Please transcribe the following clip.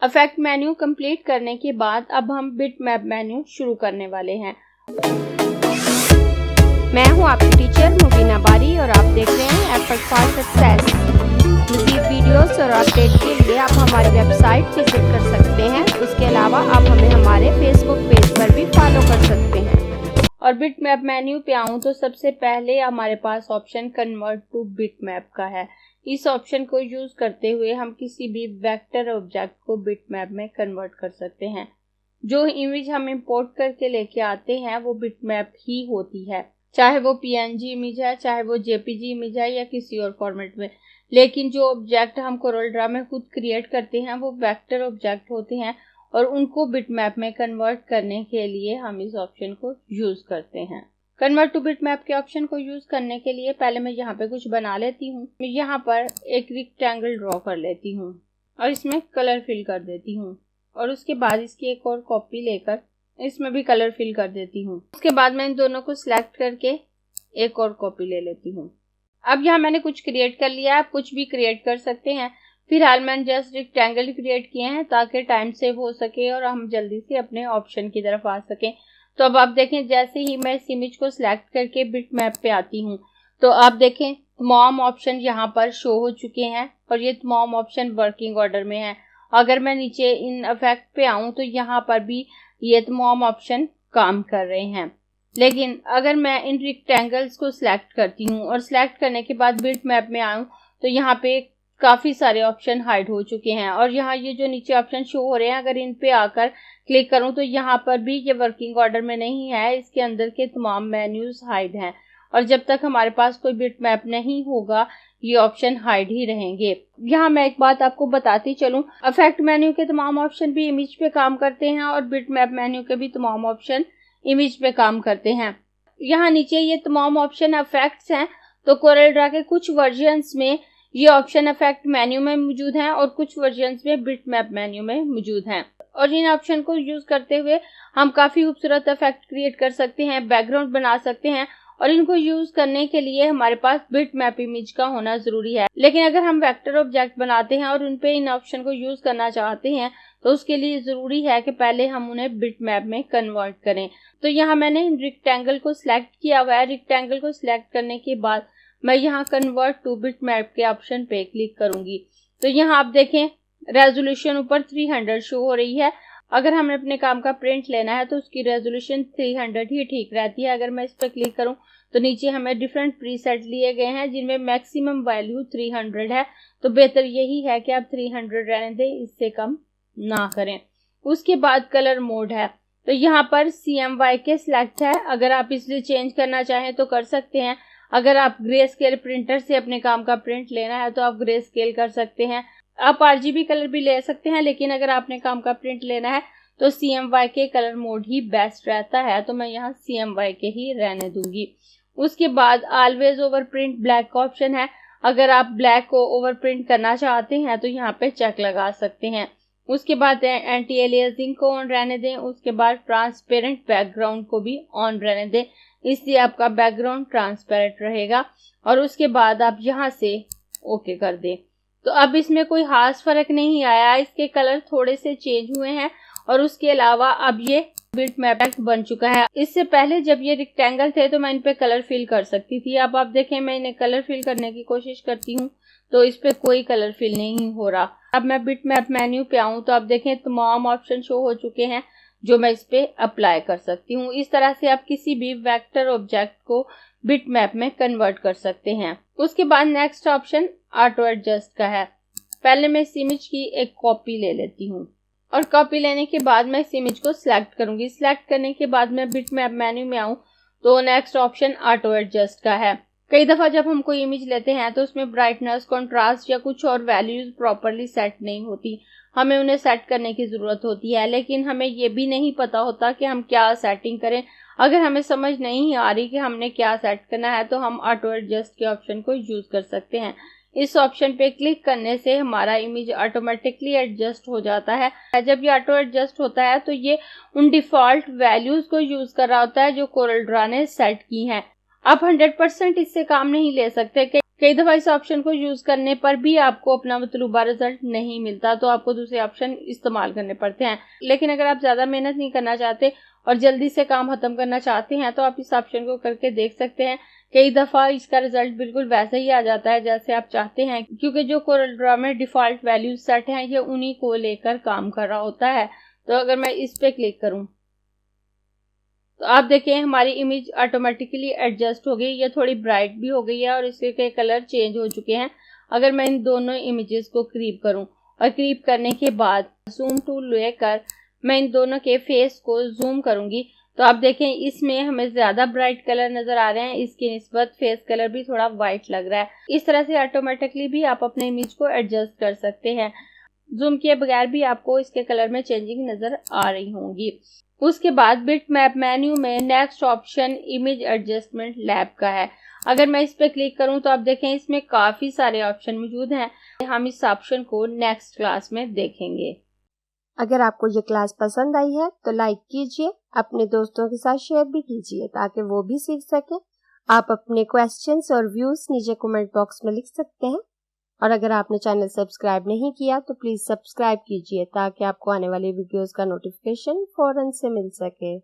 Effect menu complete करने के बाद अब हम बिटमैप मेन्यू शुरू करने वाले हैं। मैं हूं आपकी टीचर मुबीना बारी और आप देख रहे हैं एफर्ट फॉर सक्सेस। मज़ीद वीडियोस और अपडेट के लिए आप हमारी वेबसाइट विजिट कर सकते हैं। उसके अलावा आप हमें हमारे फेसबुक पेज पर भी फॉलो कर सकते हैं। और बिटमैप मेन्यू पे आऊँ तो सबसे पहले हमारे पास ऑप्शन कन्वर्ट टू बिटमैप का है। इस ऑप्शन को यूज करते हुए हम किसी भी वेक्टर ऑब्जेक्ट को बिटमैप में कन्वर्ट कर सकते हैं। जो इमेज हम इंपोर्ट करके लेके आते हैं वो बिटमैप ही होती है, चाहे वो पीएनजी इमेज है, चाहे वो जेपीजी इमेज है या किसी और फॉर्मेट में। लेकिन जो ऑब्जेक्ट हम कोरलड्रा में खुद क्रिएट करते हैं वो वेक्टर ऑब्जेक्ट होते हैं और उनको बिटमैप में कन्वर्ट करने के लिए हम इस ऑप्शन को यूज करते हैं। कन्वर्ट टू बिटमैप के ऑप्शन को यूज करने के लिए पहले मैं यहाँ पे कुछ बना लेती हूँ। मैं यहाँ पर एक रेक्टेंगल ड्रॉ कर लेती हूँ और इसमें कलर फिल कर देती हूँ और उसके बाद इसकी एक और कॉपी लेकर इसमें भी कलर फिल कर देती हूँ। उसके बाद मैं इन दोनों को सिलेक्ट करके एक और कॉपी ले लेती हूँ। अब यहाँ मैंने कुछ क्रिएट कर लिया है, आप कुछ भी क्रिएट कर सकते हैं। फिलहाल मैंने जस्ट रेक्टेंगल क्रिएट किए हैं ताकि टाइम सेव हो सके और हम जल्दी से अपने ऑप्शन की तरफ आ सकें। तो अब आप देखें, जैसे ही मैं इस इमेज को सिलेक्ट करके बिटमैप पे आती हूँ तो आप देखें तमाम ऑप्शन यहाँ पर शो हो चुके हैं और ये तमाम ऑप्शन वर्किंग ऑर्डर में है। अगर मैं नीचे इन इफेक्ट पे आऊँ तो यहाँ पर भी ये तमाम ऑप्शन काम कर रहे हैं। लेकिन अगर मैं इन रेक्टेंगल्स को सिलेक्ट करती हूँ और सिलेक्ट करने के बाद बिटमैप में आऊँ तो यहाँ पे काफी सारे ऑप्शन हाइड हो चुके हैं और यहाँ ये जो नीचे ऑप्शन शो हो रहे हैं अगर इन पे आकर क्लिक करूं तो यहाँ पर भी ये वर्किंग ऑर्डर में नहीं है। इसके अंदर के तमाम मेन्यूज हाइड हैं और जब तक हमारे पास कोई बिटमैप नहीं होगा ये ऑप्शन हाइड ही रहेंगे। यहाँ मैं एक बात आपको बताती चलूं, इफेक्ट मेन्यू के तमाम ऑप्शन भी इमेज पे काम करते हैं और बिटमैप मेन्यू के भी तमाम ऑप्शन इमेज पे काम करते हैं। यहाँ नीचे ये तमाम ऑप्शन इफेक्ट्स हैं तो कोरलड्रा के कुछ वर्जन्स में ये ऑप्शन इफेक्ट मेन्यू में मौजूद हैं और कुछ वर्जन्स में बिटमैप मेन्यू में मौजूद हैं। और इन ऑप्शन को यूज करते हुए हम काफी खूबसूरत इफेक्ट क्रिएट कर सकते हैं, बैकग्राउंड बना सकते हैं और इनको यूज करने के लिए हमारे पास बिटमैप इमेज का होना जरूरी है। लेकिन अगर हम वेक्टर ऑब्जेक्ट बनाते हैं और उन पे इन ऑप्शन को यूज करना चाहते हैं तो उसके लिए जरूरी है कि पहले हम उन्हें बिटमैप में कन्वर्ट करें। तो यहाँ मैंने इन रेक्टेंगल को सिलेक्ट किया हुआ है। रेक्टेंगल को सिलेक्ट करने के बाद मैं यहाँ कन्वर्ट टू बिटमैप के ऑप्शन पे क्लिक करूंगी तो यहाँ आप देखें रेजोल्यूशन ऊपर 300 शो हो रही है। अगर हमें अपने काम का प्रिंट लेना है तो उसकी रेजोल्यूशन 300 ही ठीक रहती है। अगर मैं इस पर क्लिक करूं तो नीचे हमें डिफरेंट प्रीसेट लिए गए हैं जिनमें मैक्सिमम वैल्यू 300 है। तो बेहतर यही है कि आप 300 रहने दें, इससे कम ना करें। उसके बाद कलर मोड है तो यहाँ पर CMYK सिलेक्ट है। अगर आप इसलिए चेंज करना चाहें तो कर सकते हैं। अगर आप ग्रे स्केल प्रिंटर से अपने काम का प्रिंट लेना है तो आप ग्रे स्केल कर सकते हैं। आप RGB कलर भी ले सकते हैं, लेकिन अगर आपने काम का प्रिंट लेना है तो CMYK कलर मोड ही बेस्ट रहता है। तो मैं यहाँ CMYK ही रहने दूंगी। उसके बाद ऑलवेज ओवर प्रिंट ब्लैक का ऑप्शन है। अगर आप ब्लैक को ओवर प्रिंट करना चाहते हैं तो यहाँ पे चेक लगा सकते हैं। उसके बाद एंटी एलियासिंग को ऑन रहने दें। उसके बाद ट्रांसपेरेंट बैकग्राउंड को भी ऑन रहने दें, इसलिए आपका बैकग्राउंड ट्रांसपेरेंट रहेगा। और उसके बाद आप यहाँ से ओके कर दें। तो अब इसमें कोई खास फर्क नहीं आया, इसके कलर थोड़े से चेंज हुए हैं और उसके अलावा अब ये बिटमैप बन चुका है। इससे पहले जब ये रेक्टेंगल थे तो मैं इन पे कलर फिल कर सकती थी। अब आप देखें मैं इन्हें कलर फिल करने की कोशिश करती हूँ तो इस पे कोई कलर फिल नहीं हो रहा। अब मैं बिटमैप मेन्यू पे आऊँ तो आप देखें तमाम ऑप्शन शो हो चुके हैं जो मैं इस पे अप्लाई कर सकती हूँ। इस तरह से आप किसी भी वेक्टर ऑब्जेक्ट को बिटमैप में कन्वर्ट कर सकते हैं। उसके बाद नेक्स्ट ऑप्शन ऑटो एडजस्ट का है। पहले मैं इस इमेज की एक कॉपी ले लेती हूँ और कॉपी लेने के बाद मैं इस इमेज को सिलेक्ट करूंगी। सिलेक्ट करने के बाद मैं बिटमैप मेन्यू में आऊँ तो नेक्स्ट ऑप्शन ऑटो एडजस्ट का है। कई दफा जब हम कोई इमेज लेते हैं तो उसमें ब्राइटनेस, कंट्रास्ट या कुछ और वैल्यूज प्रॉपरली सेट नहीं होती, हमें उन्हें सेट करने की जरूरत होती है। लेकिन हमें ये भी नहीं पता होता कि हम क्या सेटिंग करें। अगर हमें समझ नहीं आ रही कि हमने क्या सेट करना है तो हम ऑटो एडजस्ट के ऑप्शन को यूज कर सकते हैं। इस ऑप्शन पे क्लिक करने से हमारा इमेज ऑटोमेटिकली एडजस्ट हो जाता है। जब ये ऑटो एडजस्ट होता है तो ये उन डिफॉल्ट वैल्यूज को यूज कर रहा होता है जो कोरलड्रा ने सेट की हैं। आप 100% इससे काम नहीं ले सकते कई दफ़ा इस ऑप्शन को यूज़ करने पर भी आपको अपना मतलूबा रिजल्ट नहीं मिलता, तो आपको दूसरे ऑप्शन इस्तेमाल करने पड़ते हैं। लेकिन अगर आप ज़्यादा मेहनत नहीं करना चाहते और जल्दी से काम ख़त्म करना चाहते हैं तो आप इस ऑप्शन को करके देख सकते हैं। कई दफ़ा इसका रिजल्ट बिल्कुल वैसा ही आ जाता है जैसे आप चाहते हैं, क्योंकि जो कोरल ड्रॉ में डिफ़ॉल्ट वैल्यूज सेट हैं ये उन्हीं को लेकर काम कर रहा होता है। तो अगर मैं इस पर क्लिक करूँ तो आप देखें हमारी इमेज ऑटोमेटिकली एडजस्ट हो गई, ये थोड़ी ब्राइट भी हो गई है और इसके कलर चेंज हो चुके हैं। अगर मैं इन दोनों इमेजेस को क्रीप करूं और क्रीप करने के बाद जूम टूल लेकर मैं इन दोनों के फेस को जूम करूंगी तो आप देखें इसमें हमें ज़्यादा ब्राइट कलर नज़र आ रहे हैं, इसकी निस्बत फेस कलर भी थोड़ा वाइट लग रहा है। इस तरह से ऑटोमेटिकली भी आप अपने इमेज को एडजस्ट कर सकते हैं। जूम किए बगैर भी आपको इसके कलर में चेंजिंग नज़र आ रही होंगी। उसके बाद बिटमैप मेन्यू में next option image adjustment lab का है। अगर मैं इस पर क्लिक करूं तो आप देखें इसमें काफ़ी सारे ऑप्शन मौजूद हैं। हम इस ऑप्शन को नेक्स्ट क्लास में देखेंगे। अगर आपको ये क्लास पसंद आई है तो लाइक कीजिए, अपने दोस्तों के साथ शेयर भी कीजिए ताकि वो भी सीख सके। आप अपने क्वेश्चंस और व्यूज नीचे कमेंट बॉक्स में लिख सकते हैं। और अगर आपने चैनल सब्सक्राइब नहीं किया तो प्लीज़ सब्सक्राइब कीजिए ताकि आपको आने वाली वीडियोस का नोटिफिकेशन फौरन से मिल सके।